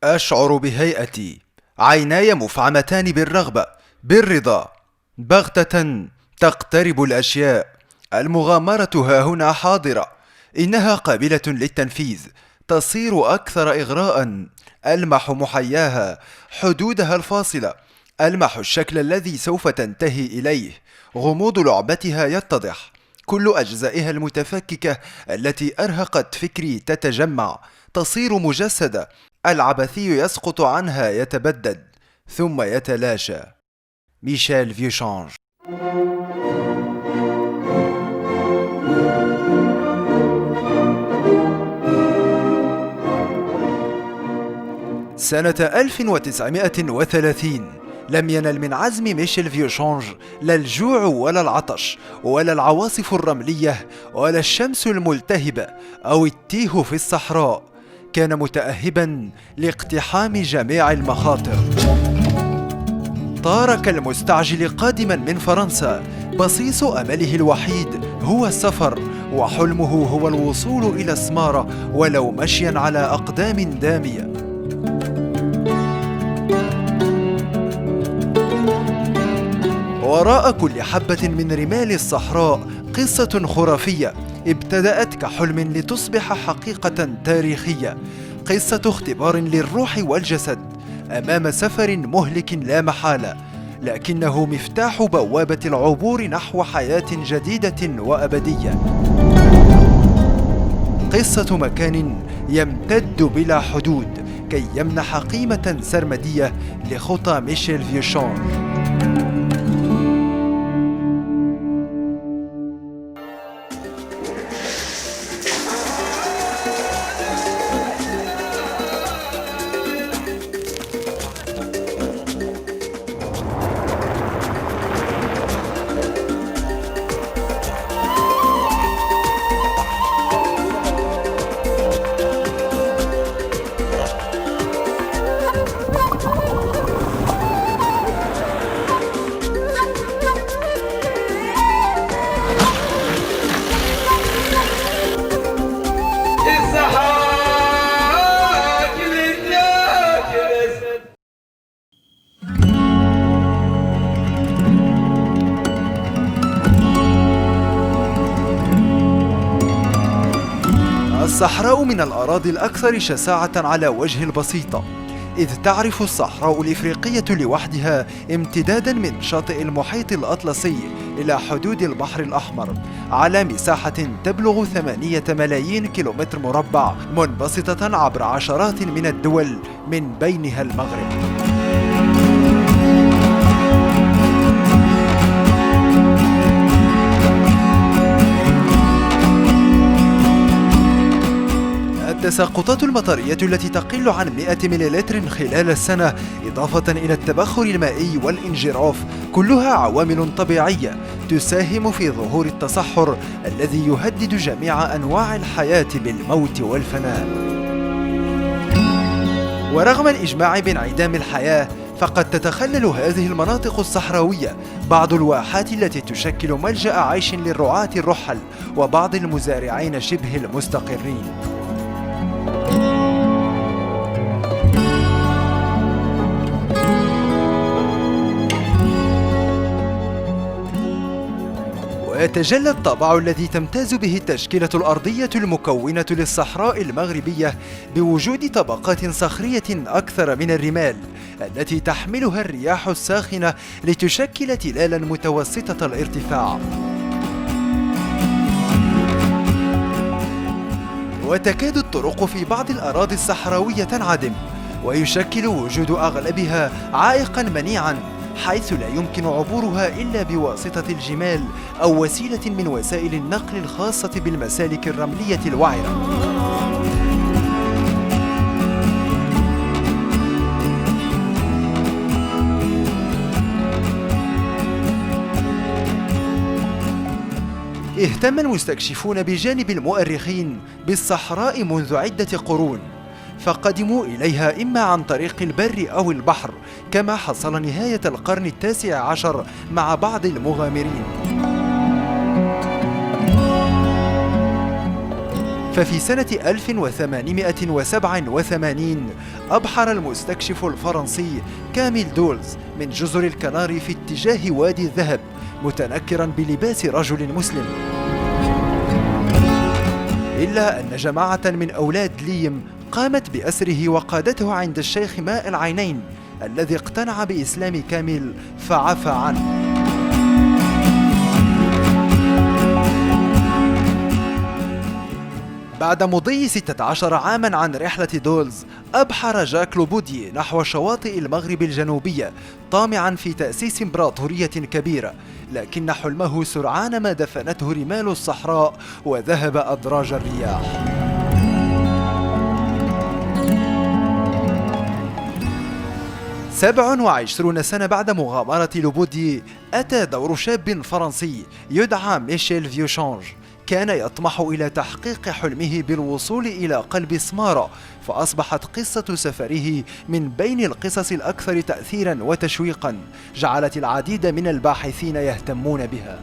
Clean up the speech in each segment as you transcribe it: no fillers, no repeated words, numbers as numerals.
أشعر بهيئتي، عيناي مفعمتان بالرغبة، بالرضا. بغتة تقترب الأشياء، المغامرة ها هنا حاضرة، إنها قابلة للتنفيذ، تصير أكثر إغراءً. ألمح محياها، حدودها الفاصلة، ألمح الشكل الذي سوف تنتهي إليه. غموض لعبتها يتضح، كل أجزائها المتفككة التي أرهقت فكري تتجمع، تصير مجسدة. العبثي يسقط عنها، يتبدد ثم يتلاشى. ميشيل فيوشانج. سنة 1930 لم ينل من عزم ميشيل فيوشانج لا الجوع ولا العطش ولا العواصف الرملية ولا الشمس الملتهبة أو التيه في الصحراء. كان متأهبا لاقتحام جميع المخاطر. طار كالمستعجل قادما من فرنسا، بصيص أمله الوحيد هو السفر، وحلمه هو الوصول إلى السمارة ولو مشيا على أقدام دامية. وراء كل حبة من رمال الصحراء قصة خرافية ابتدأت كحلم لتصبح حقيقة تاريخية، قصة اختبار للروح والجسد أمام سفر مهلك لا محالة، لكنه مفتاح بوابة العبور نحو حياة جديدة وأبدية. قصة مكان يمتد بلا حدود كي يمنح قيمة سرمدية لخطى ميشيل فيوشانج. الصحراء من الأراضي الأكثر شساعة على وجه البسيطة، إذ تعرف الصحراء الإفريقية لوحدها امتدادا من شاطئ المحيط الأطلسي إلى حدود البحر الأحمر على مساحة تبلغ 8 ملايين كيلومتر مربع، منبسطة عبر عشرات من الدول من بينها المغرب. التساقطات المطرية التي تقل عن 100 مليلتر خلال السنة، إضافة إلى التبخر المائي والانجراف، كلها عوامل طبيعية تساهم في ظهور التصحر الذي يهدد جميع أنواع الحياة بالموت والفناء. ورغم الإجماع بانعدام الحياة، فقد تتخلل هذه المناطق الصحراوية بعض الواحات التي تشكل ملجأ عيش للرعاة الرحل وبعض المزارعين شبه المستقرين. ويتجلى الطابع الذي تمتاز به التشكيلة الأرضية المكونة للصحراء المغربية بوجود طبقات صخرية أكثر من الرمال التي تحملها الرياح الساخنة لتشكل تلالا متوسطة الارتفاع. وتكاد الطرق في بعض الأراضي الصحراوية تنعدم، ويشكل وجود أغلبها عائقا منيعا، حيث لا يمكن عبورها إلا بواسطة الجمال أو وسيلة من وسائل النقل الخاصة بالمسالك الرملية الوعرة. اهتم المستكشفون بجانب المؤرخين بالصحراء منذ عدة قرون، فقدموا إليها إما عن طريق البر أو البحر، كما حصل نهاية القرن التاسع عشر مع بعض المغامرين. ففي سنة 1887 أبحر المستكشف الفرنسي كاميل دولز من جزر الكناري في اتجاه وادي الذهب متنكرا بلباس رجل مسلم. إلا أن جماعة من أولاد ليم قامت بأسره وقادته عند الشيخ ماء العينين الذي اقتنع بإسلام كامل فعفى عنه. بعد مضي 16 عاما عن رحلة دولز، أبحر جاك لوبودي نحو شواطئ المغرب الجنوبية طامعا في تأسيس إمبراطورية كبيرة، لكن حلمه سرعان ما دفنته رمال الصحراء وذهب أدراج الرياح. 27 سنة بعد مغامرة لوبودي، أتى دور شاب فرنسي يدعى ميشيل فيوشانج. كان يطمح إلى تحقيق حلمه بالوصول إلى قلب سمارة، فأصبحت قصة سفره من بين القصص الأكثر تأثيرا وتشويقا، جعلت العديد من الباحثين يهتمون بها.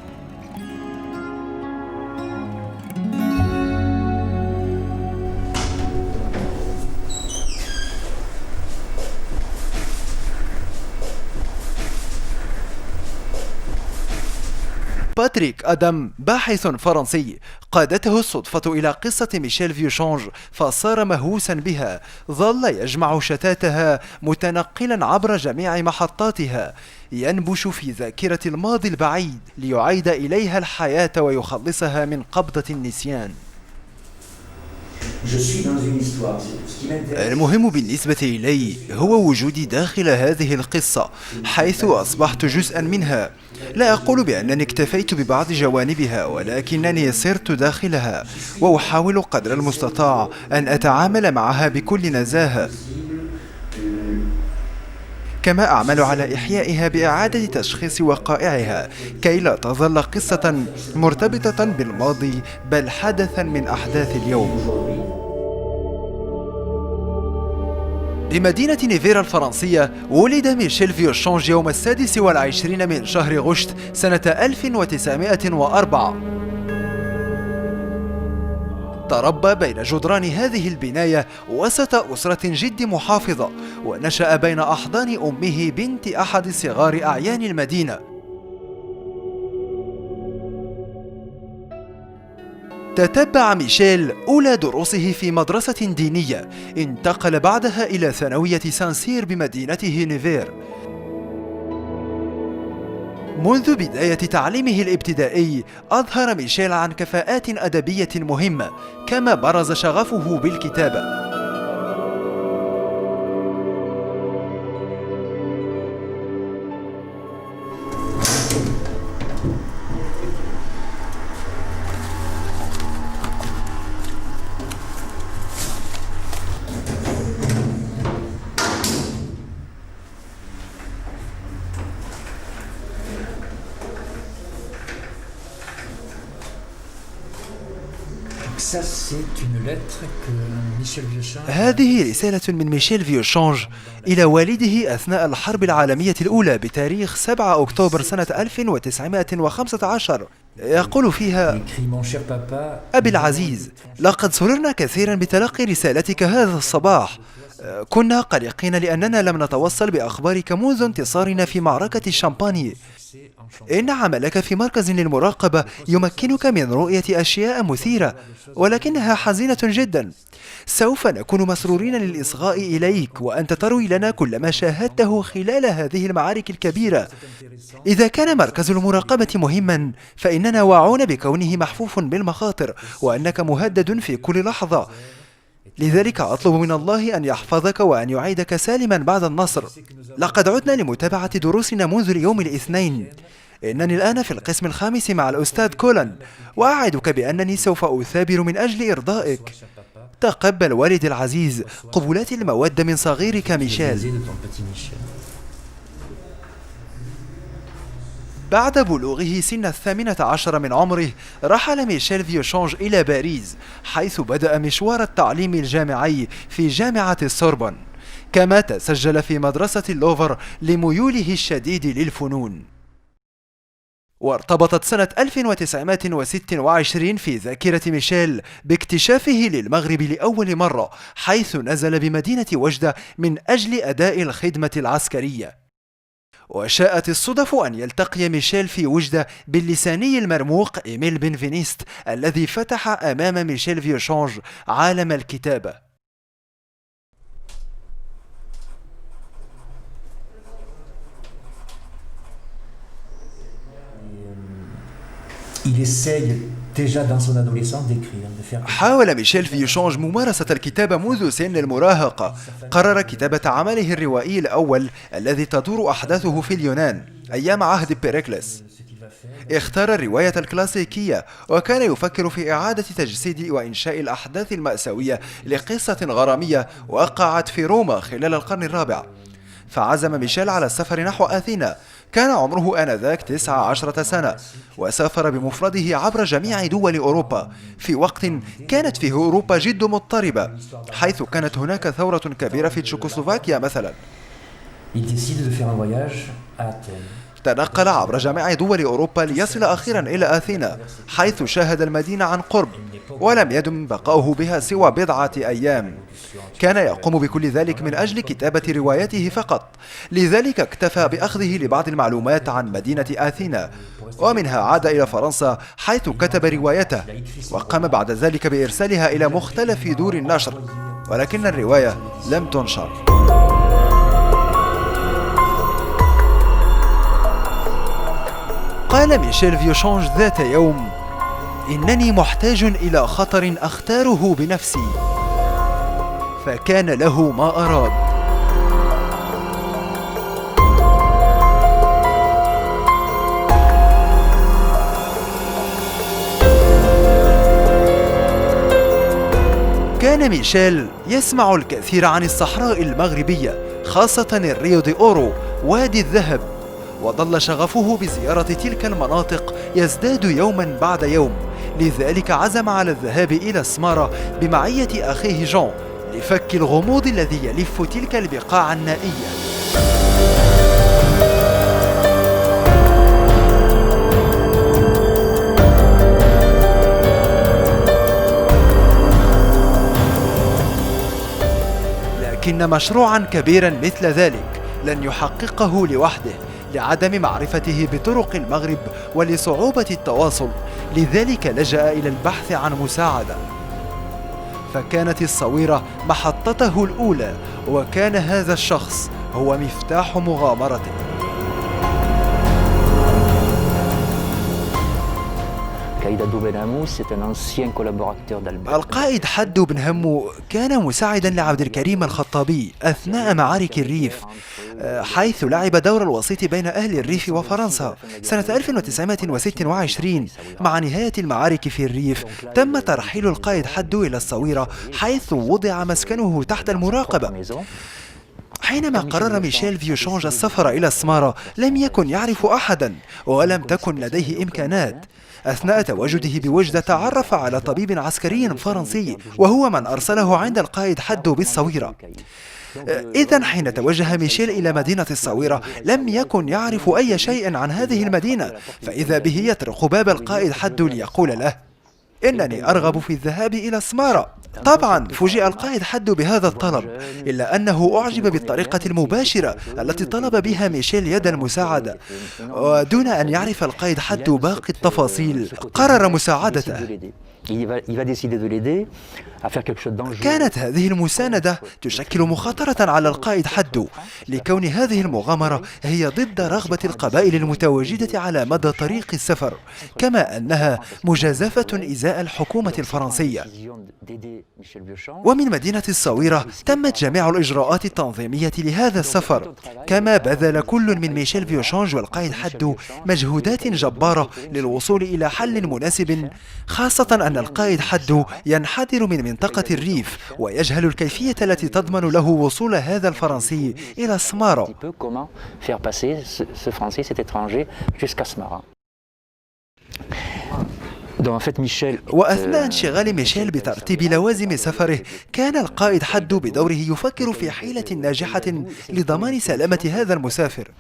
باتريك آدام باحث فرنسي قادته الصدفة إلى قصة ميشيل فيوشانج فصار مهووسا بها، ظل يجمع شتاتها متنقلا عبر جميع محطاتها، ينبش في ذاكرة الماضي البعيد ليعيد إليها الحياة ويخلصها من قبضة النسيان. المهم بالنسبة إلي هو وجودي داخل هذه القصة، حيث أصبحت جزءا منها. لا أقول بأنني اكتفيت ببعض جوانبها، ولكنني صرت داخلها، وأحاول قدر المستطاع أن أتعامل معها بكل نزاهة. كما أعمل على إحيائها بإعادة تشخيص وقائعها كي لا تظل قصة مرتبطة بالماضي بل حدثا من أحداث اليوم. بمدينة نيفيرا الفرنسية ولد ميشيل فيوشانج يوم 26 من شهر غشت سنة 1904. تربى بين جدران هذه البناية وسط أسرة جد محافظة، ونشأ بين أحضان أمه بنت أحد صغار أعيان المدينة. تتبع ميشيل أولى دروسه في مدرسة دينية، انتقل بعدها إلى ثانوية سانسير بمدينته نيفير. منذ بداية تعليمه الابتدائي أظهر ميشيل عن كفاءات أدبية مهمة، كما برز شغفه بالكتابة. هذه رسالة من ميشيل فيوشانج إلى والده أثناء الحرب العالمية الأولى بتاريخ 7 أكتوبر سنة 1915. يقول فيها: أبي العزيز، لقد سررنا كثيرا بتلقي رسالتك هذا الصباح. كنا قلقين لأننا لم نتوصل بأخبارك منذ انتصارنا في معركة الشامباني. إن عملك في مركز للمراقبة يمكنك من رؤية أشياء مثيرة، ولكنها حزينة جدا. سوف نكون مسرورين للإصغاء إليك وأنت تروي لنا كل ما شاهدته خلال هذه المعارك الكبيرة. إذا كان مركز المراقبة مهما، فإننا واعون بكونه محفوف بالمخاطر وأنك مهدد في كل لحظة. لذلك أطلب من الله أن يحفظك وأن يعيدك سالما بعد النصر. لقد عدنا لمتابعة دروسنا منذ اليوم الاثنين. إنني الآن في القسم الخامس مع الأستاذ كولان، وأعدك بأنني سوف أثابر من أجل إرضائك. تقبل والدي العزيز قبلات المودة من صغيرك ميشيل. بعد بلوغه سن 18 من عمره، رحل ميشيل فيوشانج إلى باريس، حيث بدأ مشوار التعليم الجامعي في جامعة السوربون، كما تسجل في مدرسة اللوفر لميوله الشديد للفنون. وارتبطت سنة 1926 في ذاكرة ميشيل باكتشافه للمغرب لأول مرة، حيث نزل بمدينة وجدة من أجل أداء الخدمة العسكرية. وشاءت الصدف أن يلتقي ميشيل في وجدة باللساني المرموق إيميل بنفينيست، الذي فتح أمام ميشيل فيوشانج عالم الكتابة. حاول ميشيل فيوشانج ممارسة الكتابة منذ سن المراهقة. قرر كتابة عمله الروائي الأول الذي تدور أحداثه في اليونان أيام عهد بيريكلس. اختار الرواية الكلاسيكية، وكان يفكر في إعادة تجسيد وإنشاء الأحداث المأساوية لقصة غرامية وقعت في روما خلال القرن الرابع. فعزم ميشيل على السفر نحو أثينا. كان عمره آنذاك 19 سنة، وسافر بمفرده عبر جميع دول أوروبا في وقت كانت فيه أوروبا جد مضطربة، حيث كانت هناك ثورة كبيرة في تشيكوسلوفاكيا مثلا. تنقل عبر جميع دول أوروبا ليصل أخيرا إلى أثينا، حيث شاهد المدينة عن قرب، ولم يدم بقاؤه بها سوى بضعة أيام. كان يقوم بكل ذلك من أجل كتابة روايته فقط، لذلك اكتفى بأخذه لبعض المعلومات عن مدينة أثينا، ومنها عاد إلى فرنسا حيث كتب روايته، وقام بعد ذلك بإرسالها إلى مختلف دور النشر، ولكن الرواية لم تنشر. قال ميشيل فيوشانج ذات يوم: إنني محتاج إلى خطر أختاره بنفسي، فكان له ما أراد. كان ميشيل يسمع الكثير عن الصحراء المغربية، خاصة الريو دي أورو، وادي الذهب، وظل شغفه بزيارة تلك المناطق يزداد يوما بعد يوم. لذلك عزم على الذهاب إلى السمارة بمعية أخيه جون لفك الغموض الذي يلف تلك البقاع النائية. لكن مشروعا كبيرا مثل ذلك لن يحققه لوحده، لعدم معرفته بطرق المغرب ولصعوبة التواصل. لذلك لجأ إلى البحث عن مساعدة، فكانت الصويرة محطته الأولى، وكان هذا الشخص هو مفتاح مغامرته. القائد حدو بن همو كان مساعدا لعبد الكريم الخطابي أثناء معارك الريف، حيث لعب دور الوسيط بين أهل الريف وفرنسا. سنة 1926 مع نهاية المعارك في الريف تم ترحيل القائد حدو إلى الصويرة، حيث وضع مسكنه تحت المراقبة. حينما قرر ميشيل فيوشانج السفر إلى السمارة لم يكن يعرف أحدا، ولم تكن لديه إمكانات. أثناء تواجده بوجدة تعرف على طبيب عسكري فرنسي، وهو من أرسله عند القائد حدو بالصويرة. إذن حين توجه ميشيل إلى مدينة الصويرة لم يكن يعرف أي شيء عن هذه المدينة، فإذا به يطرق باب القائد حدو ليقول له: إنني أرغب في الذهاب إلى السمارة. طبعا فوجئ القائد حدو بهذا الطلب، إلا أنه أعجب بالطريقة المباشرة التي طلب بها ميشيل يد المساعدة، ودون أن يعرف القائد حدو باقي التفاصيل قرر مساعدته. كانت هذه المساندة تشكل مخاطرة على القائد حدو، لكون هذه المغامرة هي ضد رغبة القبائل المتواجدة على مدى طريق السفر، كما أنها مجازفة إزاء الحكومة الفرنسية. ومن مدينة الصويرة تمت جميع الإجراءات التنظيمية لهذا السفر، كما بذل كل من ميشيل فيوشانج والقائد حدو مجهودات جبارة للوصول إلى حل مناسب، خاصة أن القائد حدو ينحدر من منطقة الريف ويجهل الكيفية التي تضمن له وصول هذا الفرنسي إلى السمارة. وأثناء انشغال ميشيل بترتيب لوازم سفره كان القائد حدو بدوره يفكر في حيلة ناجحة لضمان سلامة هذا المسافر.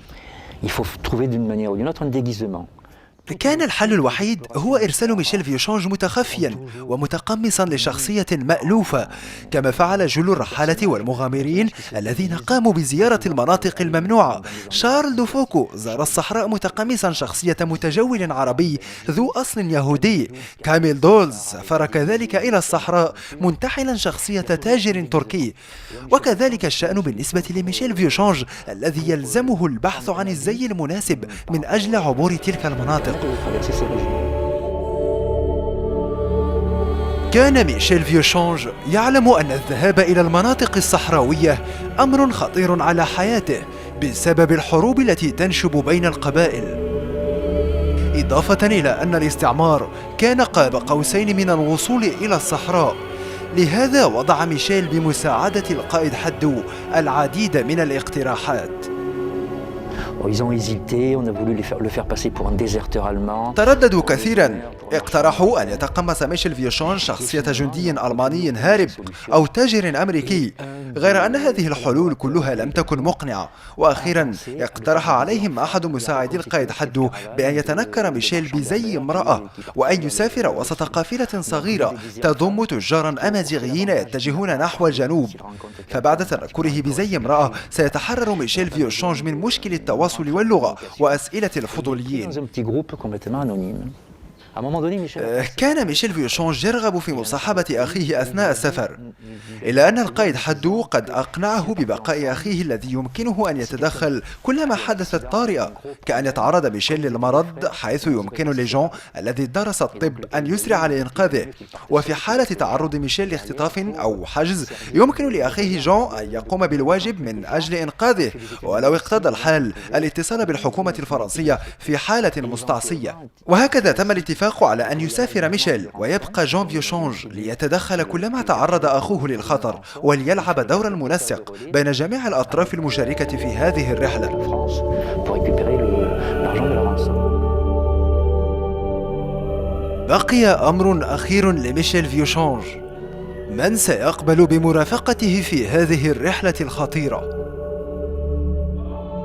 كان الحل الوحيد هو إرسال ميشيل فيوشانج متخفيا ومتقمصا لشخصية مألوفة، كما فعل جل الرحالة والمغامرين الذين قاموا بزيارة المناطق الممنوعة. شارل دوفوكو زار الصحراء متقمصا شخصية متجول عربي ذو أصل يهودي. كاميل دولز سافر كذلك إلى الصحراء منتحلا شخصية تاجر تركي. وكذلك الشأن بالنسبة لميشيل فيوشانج الذي يلزمه البحث عن الزي المناسب من أجل عبور تلك المناطق. كان ميشيل فيوشانج يعلم أن الذهاب إلى المناطق الصحراوية أمر خطير على حياته بسبب الحروب التي تنشب بين القبائل، إضافة إلى أن الاستعمار كان قاب قوسين من الوصول إلى الصحراء. لهذا وضع ميشيل بمساعدة القائد حدو العديد من الاقتراحات. ترددوا كثيرا، اقترحوا أن يتقمص ميشيل فيوشانج شخصية جندي ألماني هارب أو تاجر أمريكي، غير أن هذه الحلول كلها لم تكن مقنعة. وأخيرا اقترح عليهم أحد مساعدي القائد حدو بأن يتنكر ميشيل بزي امرأة وأن يسافر وسط قافلة صغيرة تضم تجارا أمازيغيين يتجهون نحو الجنوب. فبعد تنكره بزي امرأة سيتحرر ميشيل فيوشانج من مشكل التواصل واللغة وأسئلة الفضوليين. كان ميشيل فيوشانج يرغب في مصاحبة أخيه أثناء السفر، إلا أن القائد حدو قد أقنعه ببقاء أخيه الذي يمكنه أن يتدخل كلما حدثت طارئة، كأن يتعرض ميشيل للمرض حيث يمكن لجون الذي درس الطب أن يسرع لإنقاذه. وفي حالة تعرض ميشيل لاختطاف أو حجز يمكن لأخيه جون أن يقوم بالواجب من أجل إنقاذه، ولو اقتضى الحال الاتصال بالحكومة الفرنسية في حالة مستعصية. وهكذا تم الاتفاق على أن يسافر ميشيل ويبقى جون فيوشانج ليتدخل كلما تعرض أخوه للخطر وليلعب دور المنسق بين جميع الأطراف المشاركة في هذه الرحلة. بقي أمر أخير لميشيل فيوشانج: من سيقبل بمرافقته في هذه الرحلة الخطيرة؟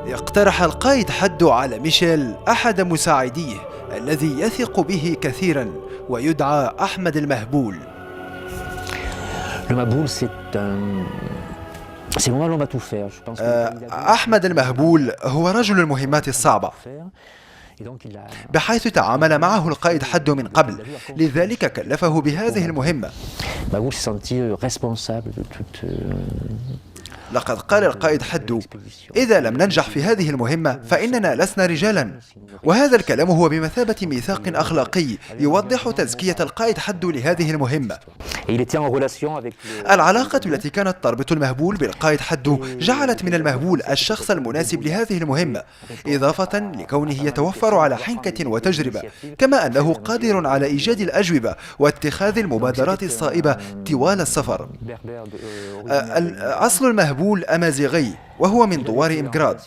اقترح القائد حدو على ميشيل أحد مساعديه الذي يثق به كثيرا ويدعى أحمد المهبول. أحمد المهبول هو رجل المهمات الصعبة، بحيث تعامل معه القائد حدو من قبل، لذلك كلفه بهذه المهمة. لقد قال القائد حدو: إذا لم ننجح في هذه المهمة فإننا لسنا رجالا. وهذا الكلام هو بمثابة ميثاق أخلاقي يوضح تزكية القائد حدو لهذه المهمة. العلاقة التي كانت تربط المهبول بالقائد حدو جعلت من المهبول الشخص المناسب لهذه المهمة، إضافة لكونه يتوفر على حنكة وتجربة، كما أنه قادر على إيجاد الأجوبة واتخاذ المبادرات الصائبة طوال السفر. أصل المهبول أمازيغي وهو من دوار إمجراد،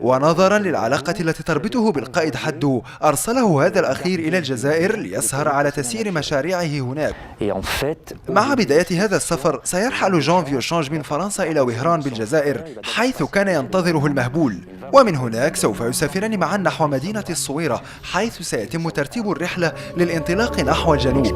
ونظرا للعلاقة التي تربطه بالقائد حدو أرسله هذا الأخير إلى الجزائر ليسهر على تسيير مشاريعه هناك. مع بداية هذا السفر سيرحل جون فيوشانج من فرنسا إلى وهران بالجزائر، حيث كان ينتظره المهبول، ومن هناك سوف يسافران معا نحو مدينة الصويرة، حيث سيتم ترتيب الرحلة للانطلاق نحو الجنوب.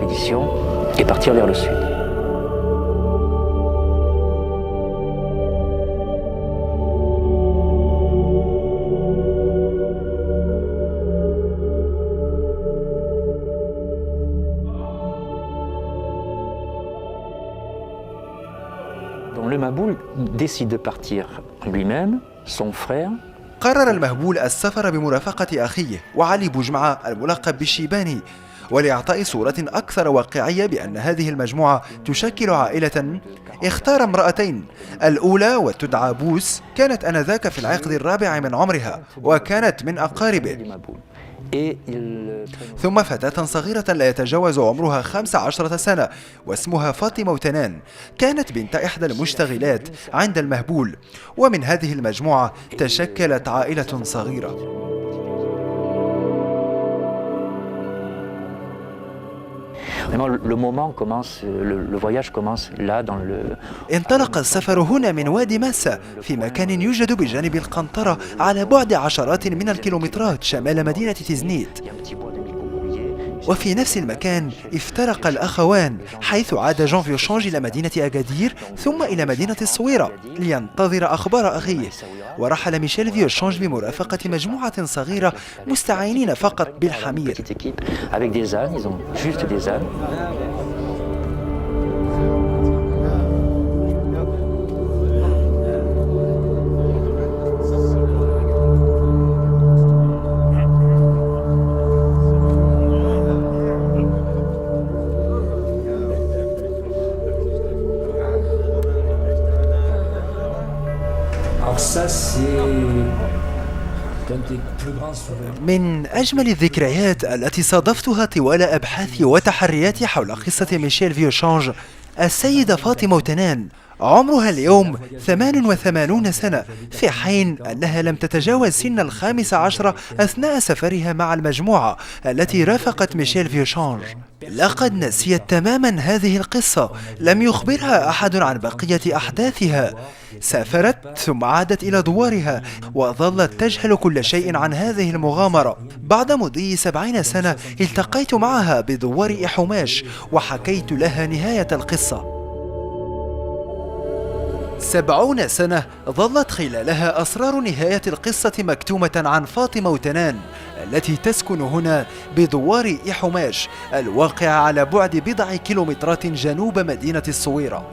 قرر المهبول السفر بمرافقة أخيه وعلي بوجمعة الملقب بالشيباني، ولإعطاء صورة أكثر واقعية بأن هذه المجموعة تشكل عائلة، اختار امرأتين. الأولى وتدعى بوس كانت آنذاك في العقد الرابع من عمرها وكانت من أقاربه، ثم فتاة صغيرة لا يتجاوز عمرها 15 سنة واسمها فاطمة وتنان، كانت بنت إحدى المشتغلات عند المهبول. ومن هذه المجموعة تشكلت عائلة صغيرة. انطلق السفر هنا من وادي ماسا في مكان يوجد بجانب القنطرة على بعد عشرات من الكيلومترات شمال مدينة تيزنيت. وفي نفس المكان افترق الأخوان، حيث عاد جان فيوشانج إلى مدينة أكادير ثم إلى مدينة الصويرة لينتظر أخبار أخيه. ورحل ميشيل فيوشانج بمرافقة مجموعة صغيرة مستعينين فقط بالحمير. من أجمل الذكريات التي صادفتها طوال أبحاثي وتحرياتي حول قصة ميشيل فيوشانج السيدة فاطمة وتنان، عمرها اليوم 88 سنة، في حين أنها لم تتجاوز سن 15 أثناء سفرها مع المجموعة التي رافقت ميشيل فيوشانج. لقد نسيت تماما هذه القصة، لم يخبرها أحد عن بقية أحداثها. سافرت ثم عادت إلى دوارها وظلت تجهل كل شيء عن هذه المغامرة. بعد مضي 70 سنة التقيت معها بدوار إحوماش وحكيت لها نهاية القصة. 70 سنة ظلت خلالها أسرار نهاية القصة مكتومة عن فاطمة وتنان التي تسكن هنا بدوار إحوماش الواقع على بعد بضع كيلومترات جنوب مدينة الصويرة.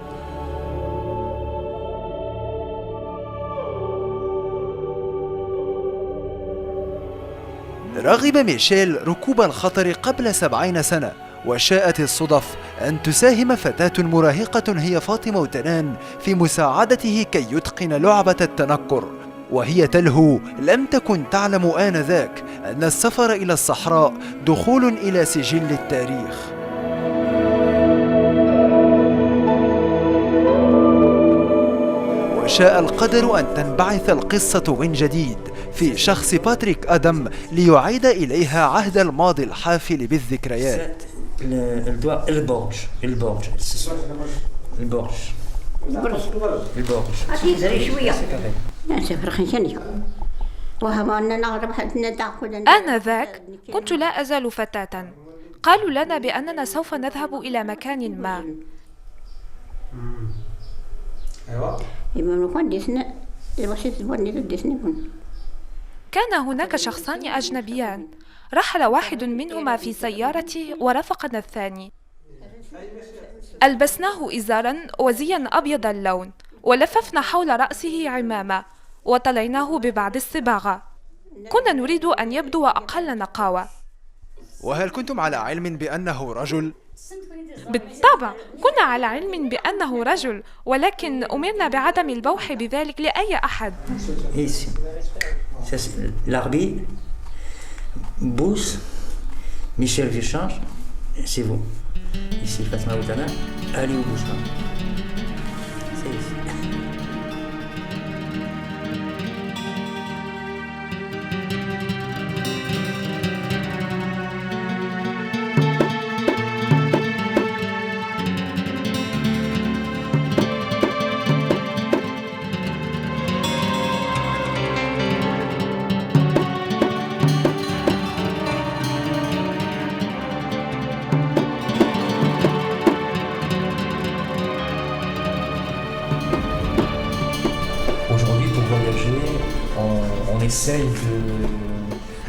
رغب ميشيل ركوب الخطر قبل 70 سنة، وشاءت الصدف أن تساهم فتاة مراهقة هي فاطمة وتنان في مساعدته كي يتقن لعبة التنكر، وهي تلهو لم تكن تعلم آنذاك أن السفر إلى الصحراء دخول إلى سجل التاريخ. وشاء القدر أن تنبعث القصة من جديد في شخص باتريك آدم ليعيد إليها عهد الماضي الحافل بالذكريات. آنذاك كنت لا أزال فتاة. قالوا لنا بأننا سوف نذهب إلى مكان ما. كان هناك شخصان أجنبيان، رحل واحد منهما في سيارتي ورافقنا الثاني. ألبسناه إزارا وزيا أبيض اللون، ولففنا حول رأسه عمامة، وطلعناه ببعض الصباغة. كنا نريد أن يبدو أقل نقاوة. وهل كنتم على علم بأنه رجل؟ بالطبع كنا على علم بأنه رجل، ولكن أمرنا بعدم البوح بذلك لأي أحد. L'arbitre, Bous, Michel Vieuchange, c'est vous. Ici, Fatima Outana, allez au Bouchard. C'est ici.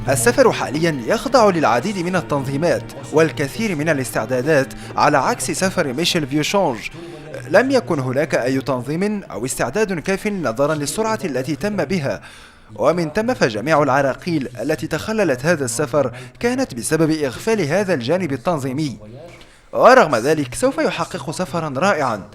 السفر حاليا يخضع للعديد من التنظيمات والكثير من الاستعدادات، على عكس سفر ميشيل فيوشانج. لم يكن هناك أي تنظيم أو استعداد كاف نظرا للسرعة التي تم بها، ومن ثم فجميع العراقيل التي تخللت هذا السفر كانت بسبب إغفال هذا الجانب التنظيمي. ورغم ذلك سوف يحقق سفرا رائعا.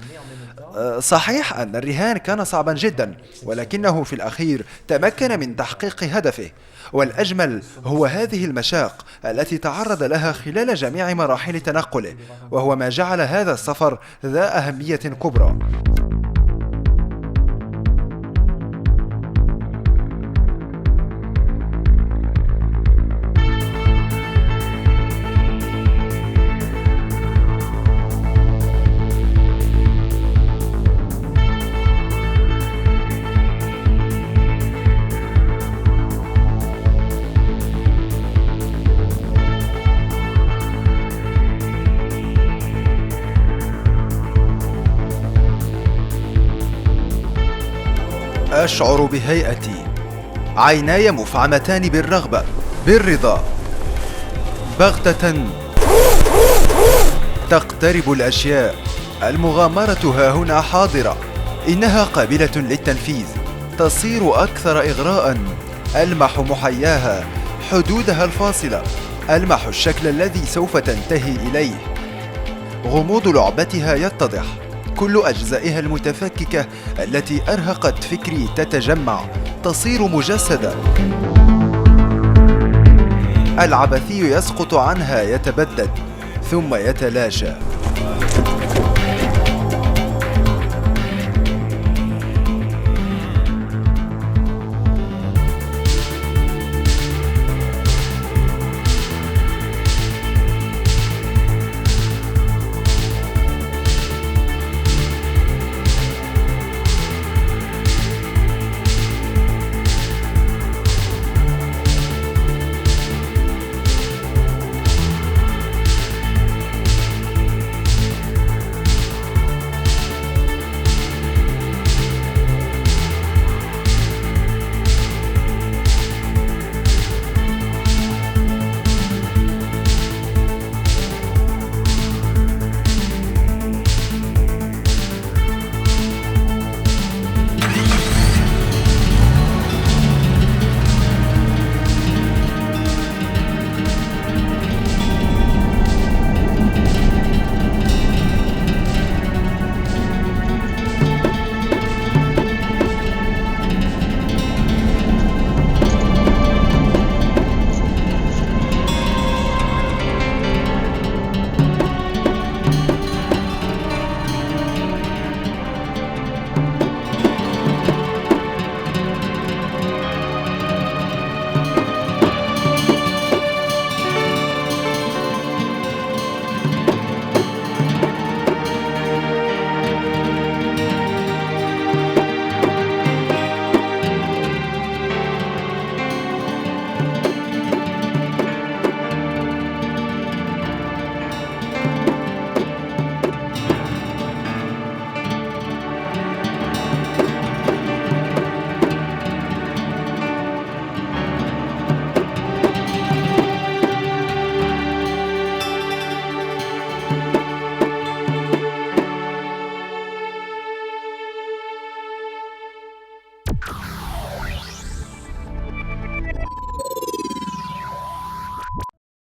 صحيح أن الرهان كان صعبا جدا، ولكنه في الأخير تمكن من تحقيق هدفه، والأجمل هو هذه المشاق التي تعرض لها خلال جميع مراحل تنقله، وهو ما جعل هذا السفر ذا أهمية كبرى. أشعر بهيئتي، عيناي مفعمتان بالرغبة، بالرضا. بغتة تقترب الأشياء، المغامرة ها هنا حاضرة، إنها قابلة للتنفيذ، تصير أكثر إغراءً. ألمح محياها، حدودها الفاصلة، ألمح الشكل الذي سوف تنتهي إليه. غموض لعبتها يتضح، كل أجزائها المتفككة التي أرهقت فكري تتجمع، تصير مجسدة. العبثي يسقط عنها، يتبدد ثم يتلاشى.